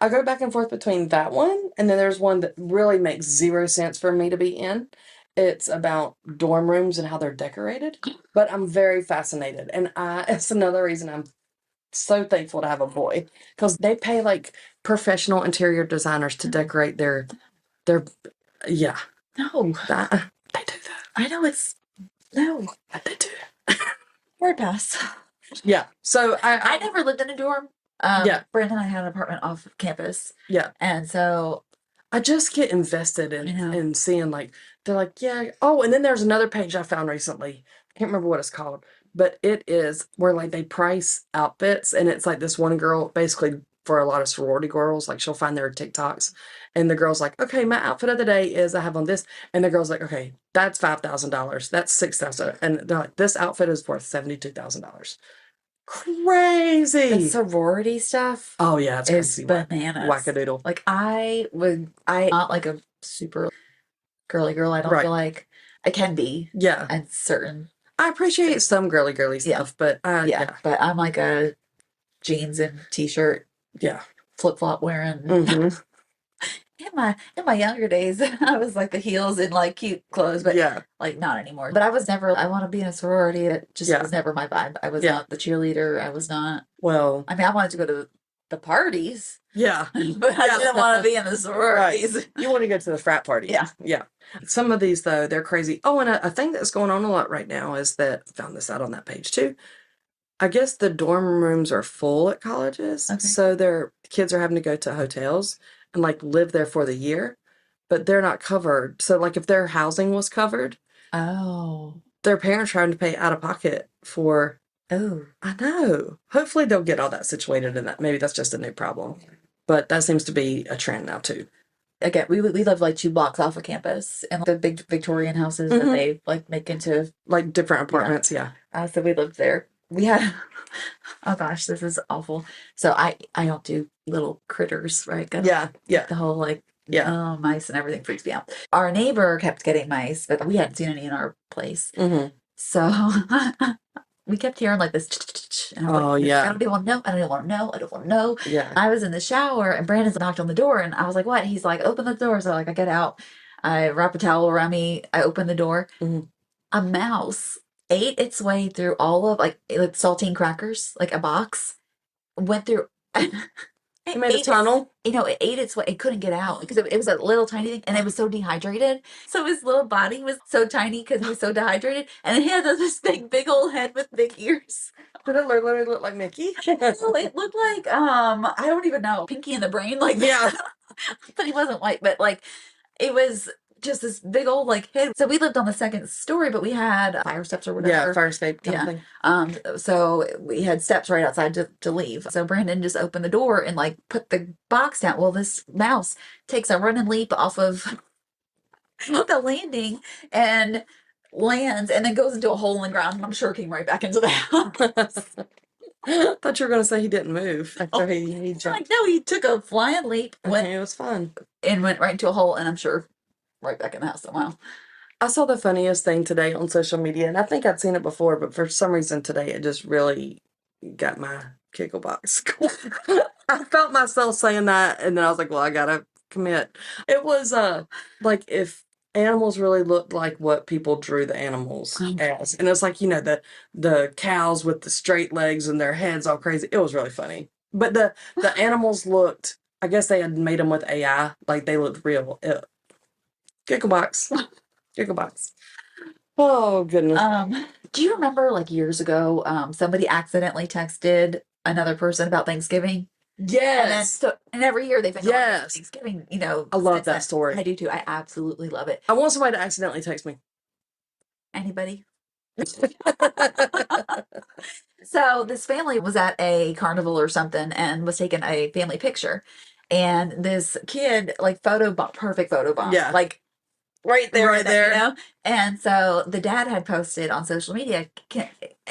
I go back and forth between that one and then there's one that really makes zero sense for me to be in. It's about dorm rooms and how they're decorated, but I'm very fascinated, and it's another reason I'm so thankful to have a boy because they pay like professional interior designers to decorate their yeah. No, they do that. I know no, They do. word pass. Yeah. So I never lived in a dorm. Yeah. Brandon and I had an apartment off of campus. Yeah. And so I just get invested in seeing like they're like, yeah. Oh, and then there's another page I found recently. I can't remember what it's called, but it is where like they price outfits, and it's like this one girl basically for a lot of sorority girls, like she'll find their TikToks, and the girl's like, okay, my outfit of the day is I have on this, and the girl's like, okay, that's $5,000, that's $6,000, and they're like, this outfit is worth $72,000. Crazy. the sorority stuff. Oh yeah, it's is crazy. Bananas. Wackadoodle. Like I not like a super girly girl. I don't feel like I can be. Yeah. And certain. I appreciate some girly stuff, but yeah. But I'm like a jeans and t-shirt. Yeah. Flip flop wearing. Mm-hmm. In my younger days, I was like the heels and like cute clothes, but like not anymore. But I was never. I want to be in a sorority. It just was never my vibe. I was not the cheerleader. I was not. Well, I mean, I wanted to go to the parties. Yeah, but I didn't want to be in the sororities. Right. You want to go to the frat parties. Yeah. Yeah. Some of these though, they're crazy. Oh, and a thing that's going on a lot right now is that I found this out on that page too. I guess the dorm rooms are full at colleges, so their kids are having to go to hotels and like live there for the year, but they're not covered. So like if their housing was covered, their parents are having to pay out of pocket for. Oh, I know. Hopefully they'll get all that situated, and that maybe that's just a new problem, but that seems to be a trend now too. Again, we live like 2 blocks off of campus, and the big Victorian houses that they like make into like different apartments. Yeah. So we lived there. We had, oh gosh, this is awful. So I don't do little critters, right? Yeah. The whole like mice and everything freaks me out. Our neighbor kept getting mice, but we hadn't seen any in our place. Mm-hmm. So we kept hearing like this. And I was like, I don't want to know. I don't want to know. I don't want to know. Yeah. I was in the shower and Brandon knocked on the door and I was like, what? He's like, open the door. So like I get out, I wrap a towel around me, I open the door. Mm-hmm. A mouse ate its way through all of like saltine crackers, like a box, went through. It made a tunnel. It ate its way. It couldn't get out because it was a little tiny thing, and it was so dehydrated. So his little body was so tiny because he was so dehydrated, and he had this big old head with big ears. Did it literally look like Mickey? No, it looked like I don't even know, Pinky in the Brain, like but he wasn't white, but like it was just this big old like head. So we lived on the second story, but we had fire steps or whatever. Yeah, fire escape kind of thing. So we had steps right outside to leave. So Brandon just opened the door and like put the box down. Well, this mouse takes a run and leap off of the landing and lands and then goes into a hole in the ground. And I'm sure came right back into the house. I thought you were going to say he didn't move after he jumped. Like, no, he took a flying leap. It was fun. And went right into a hole, and I'm sure right back in the house somehow. I saw the funniest thing today on social media, and I think I'd seen it before, but for some reason today it just really got my giggle box. I felt myself saying that, and then I was like, well, I gotta commit. It was like if animals really looked like what people drew the animals as. And it's like, the cows with the straight legs and their heads all crazy. It was really funny. But the animals looked, I guess they had made them with AI, like they looked real. Gigglebox. Gigglebox. Oh, goodness. Do you remember like years ago, somebody accidentally texted another person about Thanksgiving? Yes. And every year they've been Thanksgiving, I love that story. I do too. I absolutely love it. I want somebody to accidentally text me. Anybody? So this family was at a carnival or something and was taking a family picture. And this kid, like, perfect photo bomb. Yeah. Like, right there, Right there. you know? And so the dad had posted on social media,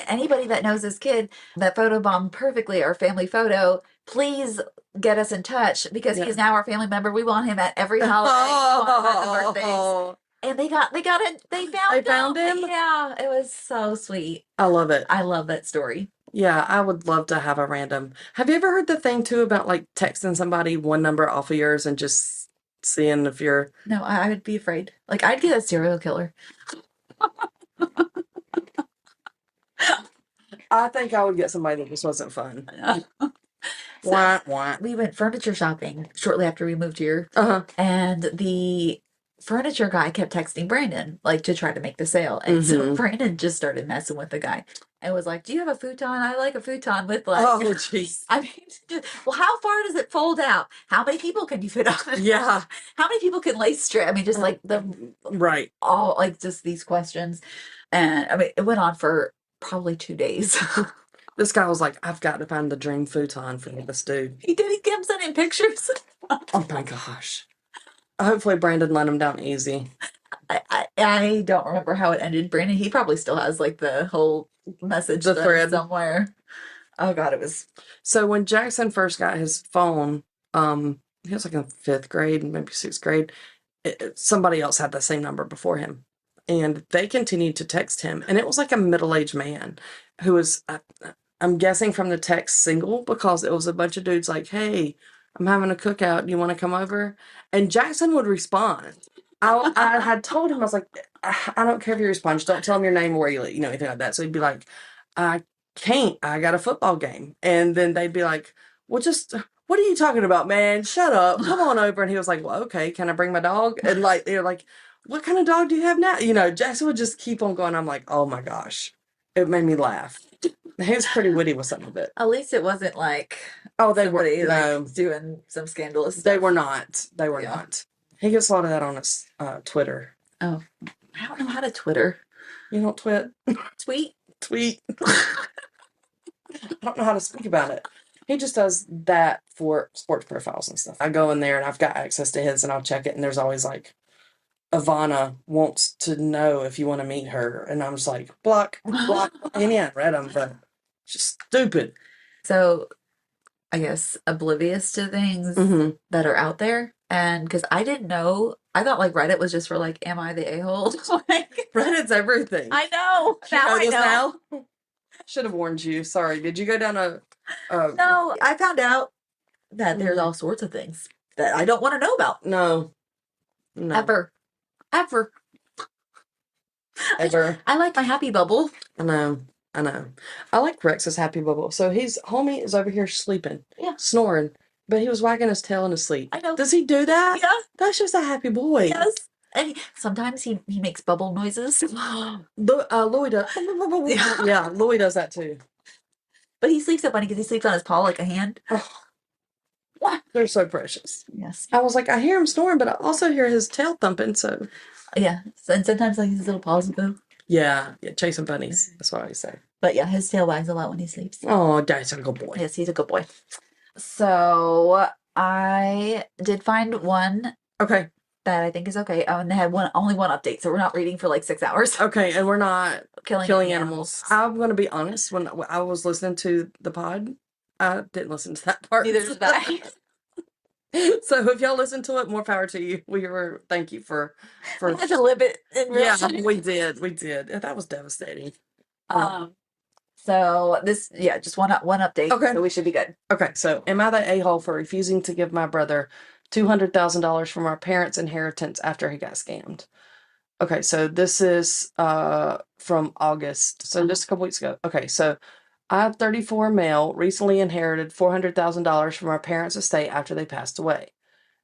anybody that knows this kid that photobombed perfectly our family photo, please get us in touch because he's now our family member. We want him at every holiday, we want him at the birthdays. And they got it. They found him. Yeah, it was so sweet. I love it. I love that story. Yeah, I would love to have a random. Have you ever heard the thing too about like texting somebody one number off of yours and just seeing if you're... No, I would be afraid. Like, I'd get a serial killer. I think I would get somebody that just wasn't fun. So, wah. we went furniture shopping shortly after we moved here. Uh-huh. And the furniture guy kept texting Brandon, like, to try to make the sale. And so Brandon just started messing with the guy and was like, do you have a futon? I like a futon with, like... Oh, jeez. I mean, well, how far does it fold out? How many people can you fit on it? Yeah. How many people can lace strip? I mean, just like Right. all, like, just these questions. And I mean, it went on for probably 2 days. This guy was like, I've got to find the dream futon for this dude. He did. He kept sending pictures. Oh my gosh. Hopefully Brandon let him down easy. I don't remember how it ended. Brandon, he probably still has like the whole message thread somewhere. Oh God, it was... So when Jackson first got his phone, he was like in 5th grade, maybe 6th grade. Somebody else had the same number before him. And they continued to text him. And it was like a middle-aged man who was, I'm guessing from the text, single, because it was a bunch of dudes like, hey, I'm having a cookout. Do you want to come over? And Jackson would respond. I had told him, I was like, I don't care if you respond. Just don't tell him your name or where you live, anything like that. So he'd be like, I can't. I got a football game. And then they'd be like, well, just... what are you talking about, man? Shut up. Come on over. And he was like, well, okay, can I bring my dog? And like, they were like, what kind of dog do you have now? Jackson would just keep on going. I'm like, oh my gosh. It made me laugh. He was pretty witty with some of it. At least it wasn't like, they were like, doing some scandalous stuff. They were not. Not. He gets a lot of that on his Twitter. Oh, I don't know how to Twitter. You don't twit? Tweet? Tweet. I don't know how to speak about it. He just does that for sports profiles and stuff. I go in there and I've got access to his and I'll check it and there's always like, Ivana wants to know if you want to meet her. And I'm just like, block. And yeah, I read them, but just stupid. So I guess oblivious to things that are out there. And because I didn't know, I thought like Reddit was just for like, am I the a-hole? Like, Reddit's everything. I know. Now I know. Should have warned you. Sorry. Did you go down a... No, I found out that there's all sorts of things that I don't want to know about. No. Ever. I like my happy bubble. I know. I like Rex's happy bubble. So his homie is over here sleeping. Yeah. Snoring. But he was wagging his tail in his sleep. I know. Does he do that? Yeah. That's just a happy boy. Yes. And sometimes he makes bubble noises. Louis does. Yeah, Louis does that too. But he sleeps so funny because he sleeps on his paw like a hand. Oh, they're so precious. Yes. I was like, I hear him snoring, but I also hear his tail thumping, so... Yeah, and sometimes like his little paws move. Yeah, chasing bunnies. That's what I say. But yeah, his tail wags a lot when he sleeps. Oh, Daddy's a good boy. Yes, he's a good boy. So I did find one. Okay. That I think is okay. Oh, and they had only one update, so we're not reading for like 6 hours. Okay, and we're not killing animals. animals. I'm going to be honest. When I was listening to the pod, I didn't listen to that part. Neither did I. So if y'all listen to it, more power to you. Thank you for we had to live it in real yeah, time. we did. That was devastating. So this, just one update. Okay. So we should be good. Okay, so am I the a-hole for refusing to give my brother $200,000 from our parents' inheritance after he got scammed? Okay, so this is from August, so just a couple weeks ago. Okay, so I, 34 male, recently inherited $400,000 from our parents' estate after they passed away.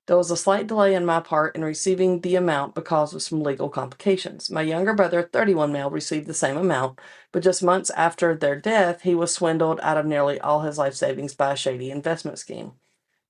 There was a slight delay on my part in receiving the amount because of some legal complications. My younger brother, 31 male, received the same amount, but just months after their death, he was swindled out of nearly all his life savings by a shady investment scheme.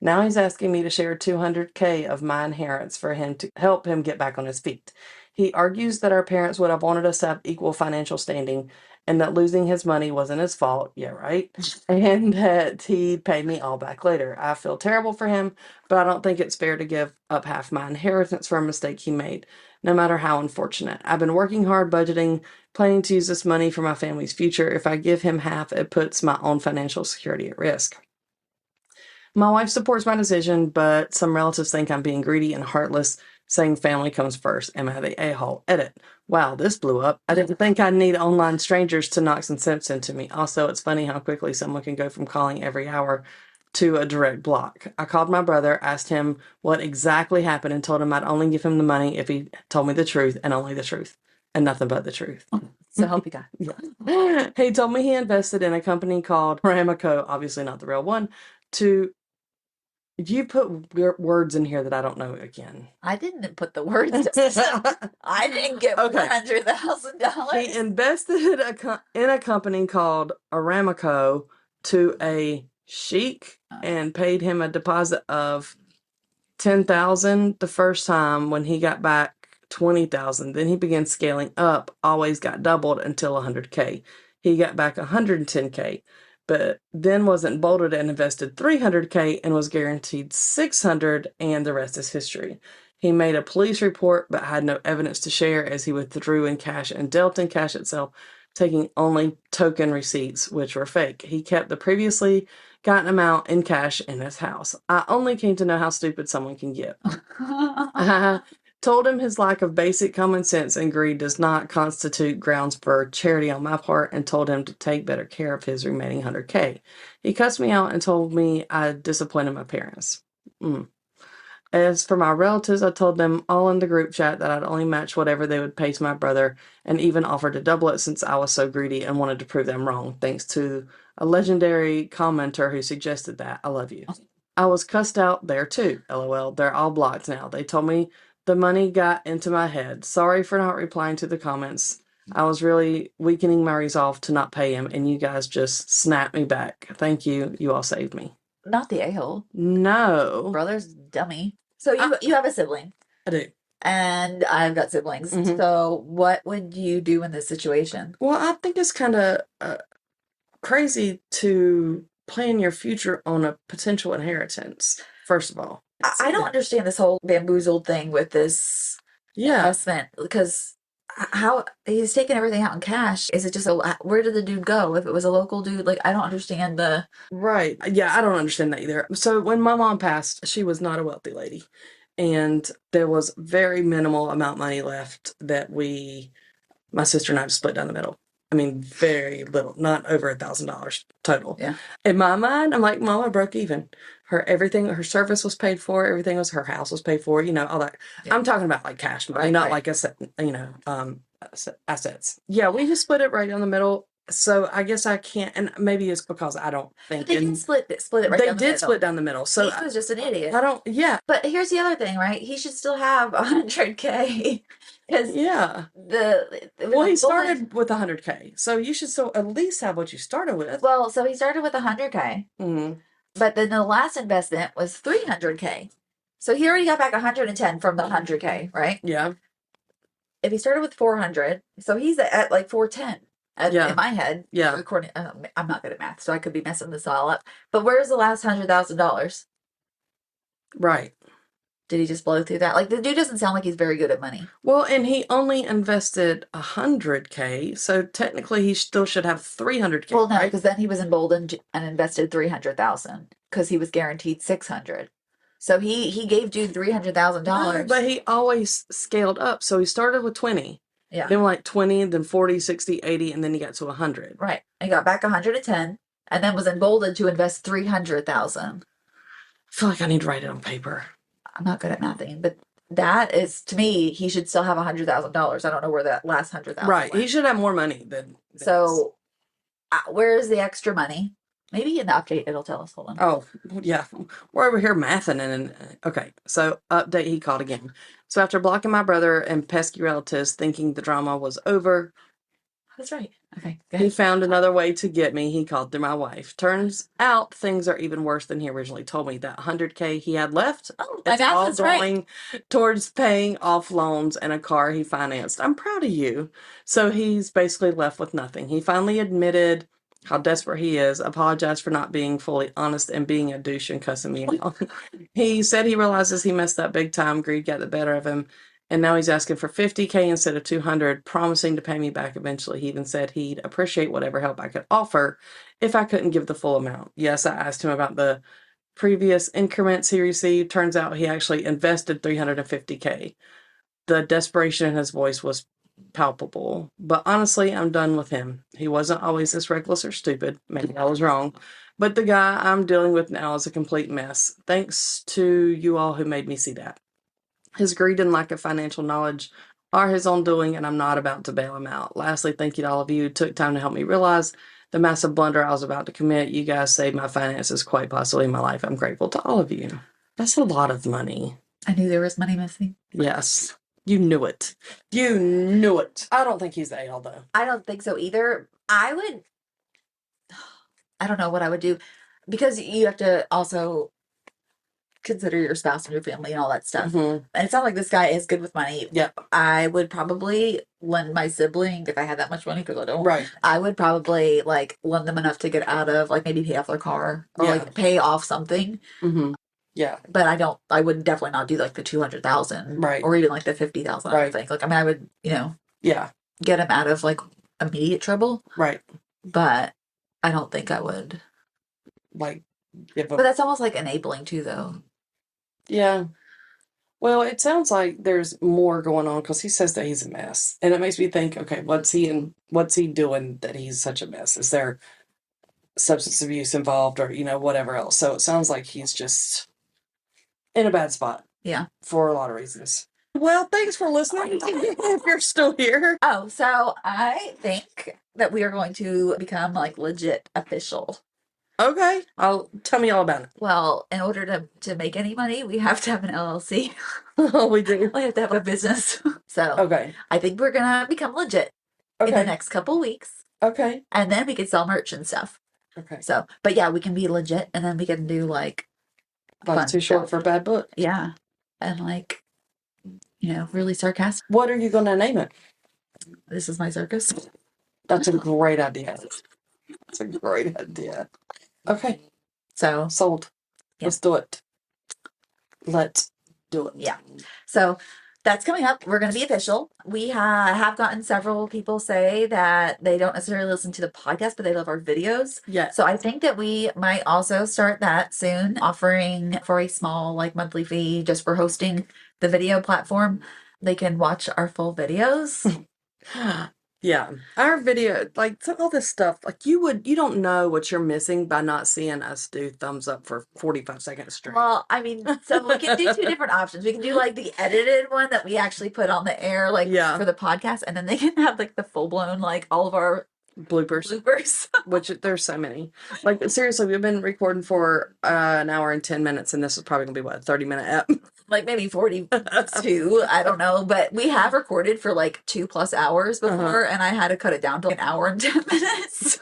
Now he's asking me to share $200K of my inheritance for him to help him get back on his feet. He argues that our parents would have wanted us to have equal financial standing and that losing his money wasn't his fault. Yeah, right. And that he'd pay me all back later. I feel terrible for him, but I don't think it's fair to give up half my inheritance for a mistake he made, no matter how unfortunate. I've been working hard, budgeting, planning to use this money for my family's future. If I give him half, it puts my own financial security at risk. My wife supports my decision, but some relatives think I'm being greedy and heartless, saying family comes first. Am I the a-hole? Edit. Wow, this blew up. I didn't think I'd need online strangers to knock some sense into me. Also, it's funny how quickly someone can go from calling every hour to a direct block. I called my brother, asked him what exactly happened, and told him I'd only give him the money if he told me the truth and only the truth and nothing but the truth. So help you God. Yeah. He told me he invested in a company called Ramaco, obviously not the real one, to... You put words in here that I don't know again. I didn't put the words. I didn't get Okay. $400,000. He invested in a company called Aramco to a sheik and paid him a deposit of $10,000 the first time. When he got back $20,000, then he began scaling up, always got doubled until $100K. He got back $110K, but then wasn't bolded and invested $300K and was guaranteed $600, and the rest is history. He made a police report but had no evidence to share, as he withdrew in cash and dealt in cash itself, taking only token receipts, which were fake. He kept the previously gotten amount in cash in his house. I only came to know how stupid someone can get. I told him his lack of basic common sense and greed does not constitute grounds for charity on my part, and told him to take better care of his remaining $100K. He cussed me out and told me I disappointed my parents. As for my relatives, I told them all in the group chat that I'd only match whatever they would pay to my brother, and even offered to double it since I was so greedy and wanted to prove them wrong, thanks to a legendary commenter who suggested that. I love you. I was cussed out there too. LOL. They're all blocked now. They told me the money got into my head. Sorry for not replying to the comments. I was really weakening my resolve to not pay him, and you guys just snapped me back. Thank you. You all saved me. Not the a-hole. No. Brother's dummy. So you have a sibling. I do. And I've got siblings. Mhm. So what would you do in this situation? Well, I think it's kind of crazy to plan your future on a potential inheritance, first of all. I don't understand this whole bamboozled thing with this investment, because how he's taking everything out in cash. Is it just where did the dude go? If it was a local dude, like, I don't understand the... Right. Yeah, I don't understand that either. So when my mom passed, she was not a wealthy lady, and there was very minimal amount of money left that my sister and I split down the middle. I mean, very little, not over $1,000 total. Yeah. In my mind, I'm like, Mama broke even. Her service was paid for, everything was, her house was paid for, all that. Yeah. I'm talking about like cash money, not like assets. Yeah, we just split it right down the middle. So I guess I can't, and maybe it's because I don't think. But they did split it right down the middle. They did split down the middle. So he was just an idiot. Yeah. But here's the other thing, right? He should still have $100K. Because he started with $100K, so you should still at least have what you started with. Well, so he started with $100K, but then the last investment was $300K, so he already got back 110 from the $100K, right? Yeah. If he started with 400, so he's at like 410 in my head. Yeah. According, I'm not good at math, so I could be messing this all up. But where's the last $100,000? Right. Did he just blow through that? Like, the dude doesn't sound like he's very good at money. Well, and he only invested $100K, so technically he still should have $300K. Well, no, because then he was emboldened and invested $300,000 because he was guaranteed $600. So he gave dude $300,000. No, but he always scaled up. So he started with 20. Yeah. Then like 20, then 40, 60, 80, and then he got to 100. Right. He got back 110, and then was emboldened to invest $300,000. I feel like I need to write it on paper. I'm not good at mathing, but that is, to me, he should still have $100,000. I don't know where that last $100,000 right went. He should have more money than so where is the extra money? Maybe in the update it'll tell us. Hold on. Oh, yeah. We're over here mathing and okay. So update, he called again. So after blocking my brother and pesky relatives thinking the drama was over, That's right. Okay. He found another way to get me. He called through my wife. Turns out things are even worse than he originally told me. That $100K he had left, it's all going towards paying off loans and a car he financed. I'm proud of you. So he's basically left with nothing. He finally admitted how desperate he is, apologized for not being fully honest and being a douche and cussing me out. He said he realizes he messed up big time. Greed got the better of him. And now he's asking for $50K instead of $200, promising to pay me back eventually. He even said he'd appreciate whatever help I could offer if I couldn't give the full amount. Yes, I asked him about the previous increments he received. Turns out he actually invested $350K. The desperation in his voice was palpable. But honestly, I'm done with him. He wasn't always this reckless or stupid. Maybe I was wrong. But the guy I'm dealing with now is a complete mess. Thanks to you all who made me see that. His greed and lack of financial knowledge are his own doing, and I'm not about to bail him out. Lastly, thank you to all of you who took time to help me realize the massive blunder I was about to commit. You guys saved my finances, quite possibly my life. I'm grateful to all of you. That's a lot of money. I knew there was money missing. Yes. You knew it. You knew it. I don't think he's the a-hole, though. I don't think so either. I don't know what I would do, because you have to also consider your spouse and your family and all that stuff. And it's not like this guy is good with money. Yeah. I would probably lend my sibling, if I had that much money, because I don't. Right. I would probably like lend them enough to get out of, like maybe pay off their car or like pay off something. Yeah. But I would definitely not do like the 200,000, right, or even like the 50,000. Right. I think. Like, I mean, I would, yeah, get him out of like immediate trouble. Right. But I don't think I would like give But that's almost like enabling too, though. Yeah. Well, it sounds like there's more going on, because he says that he's a mess, and it makes me think, okay, what's he doing that he's such a mess? Is there substance abuse involved, or whatever else? So it sounds like he's just in a bad spot. Yeah. For a lot of reasons. Well, thanks for listening. If you're still here. Oh, so I think that we are going to become like legit official. Okay. Tell me all about it. Well, in order to make any money, we have to have an LLC. Oh, we do. We have to have a business. So okay. I think we're gonna become legit in the next couple weeks. Okay. And then we can sell merch and stuff. Okay. So, but yeah, we can be legit, and then we can do like Life's too short for a bad book. Yeah. And like, really sarcastic. What are you gonna name it? This is my circus. That's a great idea. That's a great idea. Okay. So sold. Yeah. Let's do it. Let's do it. Yeah. So that's coming up. We're going to be official. We have gotten several people say that they don't necessarily listen to the podcast, but they love our videos. Yeah. So I think that we might also start that soon, offering for a small like monthly fee just for hosting the video platform. They can watch our full videos. Yeah. Our video, like all this stuff, like you don't know what you're missing by not seeing us do thumbs up for 45 seconds straight. Well, I mean, so we can do two different options. We can do like the edited one that we actually put on the air, like for the podcast, and then they can have like the full blown, like all of our bloopers. Which there's so many. Like seriously, we've been recording for an hour and 10 minutes, and this is probably gonna be what, a 30-minute app? Like maybe 42, I don't know, but we have recorded for like 2+ hours before, and I had to cut it down to an hour and 10 minutes.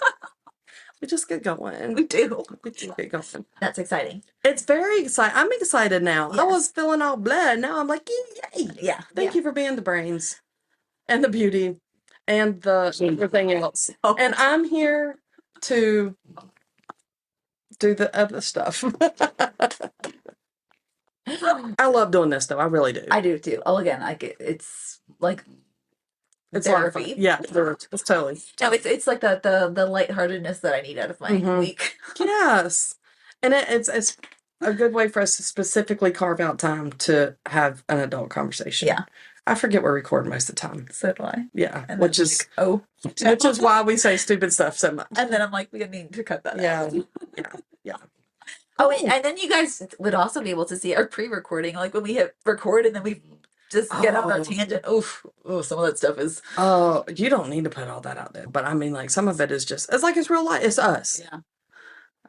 We just get going. We do. We do get going. That's exciting. It's very exciting. I'm excited now. Yes. I was feeling all blah. Now I'm like, yay. Yeah. Thank you for being the brains and the beauty and the everything else. Oh. And I'm here to do the other stuff. I love doing this though. I really do. I do too. Oh, again, it's like it's therapy. Yeah, it's totally. No, it's like the lightheartedness that I need out of my week. Yes, and it's a good way for us to specifically carve out time to have an adult conversation. Yeah. I forget we're recording most of the time. So do I. Yeah, and which is which is why we say stupid stuff so much. And then I'm like, we need to cut that out. Yeah. Oh, and then you guys would also be able to see our pre-recording, like when we hit record and then we just get on a tangent. Oof. Oh, some of that stuff is. Oh, you don't need to put all that out there. But I mean, like some of it is just, it's like it's real life. It's us. Yeah.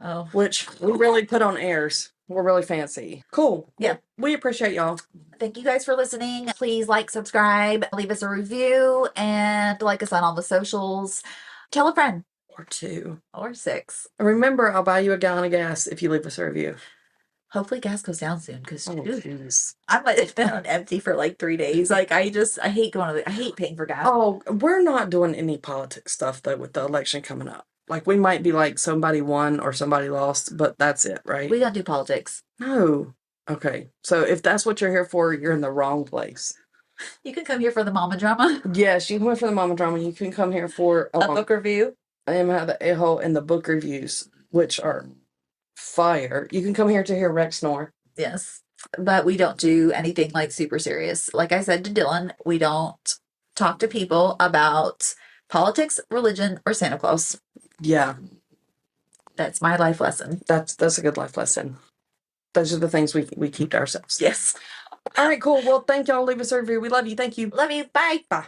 Oh. Which we really put on airs. We're really fancy. Cool. Yeah. We appreciate y'all. Thank you guys for listening. Please like, subscribe, leave us a review, and like us on all the socials. Tell a friend. Or 2. Or 6. Remember, I'll buy you a gallon of gas if you leave us a review. Hopefully gas goes down soon, because jeez. I might have been on empty for like 3 days. Like I hate I hate paying for gas. Oh, we're not doing any politics stuff though with the election coming up. Like we might be like somebody won or somebody lost, but that's it, right? We don't do politics. No. Okay. So if that's what you're here for, you're in the wrong place. You can come here for the mama drama. Yes, you can come here for the mama drama. You can come here for a book review. I am have the a-hole and the book reviews, which are fire. You can come here to hear Rex snore. Yes. But we don't do anything like super serious. Like I said to Dylan, we don't talk to people about politics, religion, or Santa Claus. Yeah. That's my life lesson. That's a good life lesson. Those are the things we keep to ourselves. Yes. All right, cool. Well, thank y'all. Leave us a review. We love you. Thank you. Love you. Bye. Bye.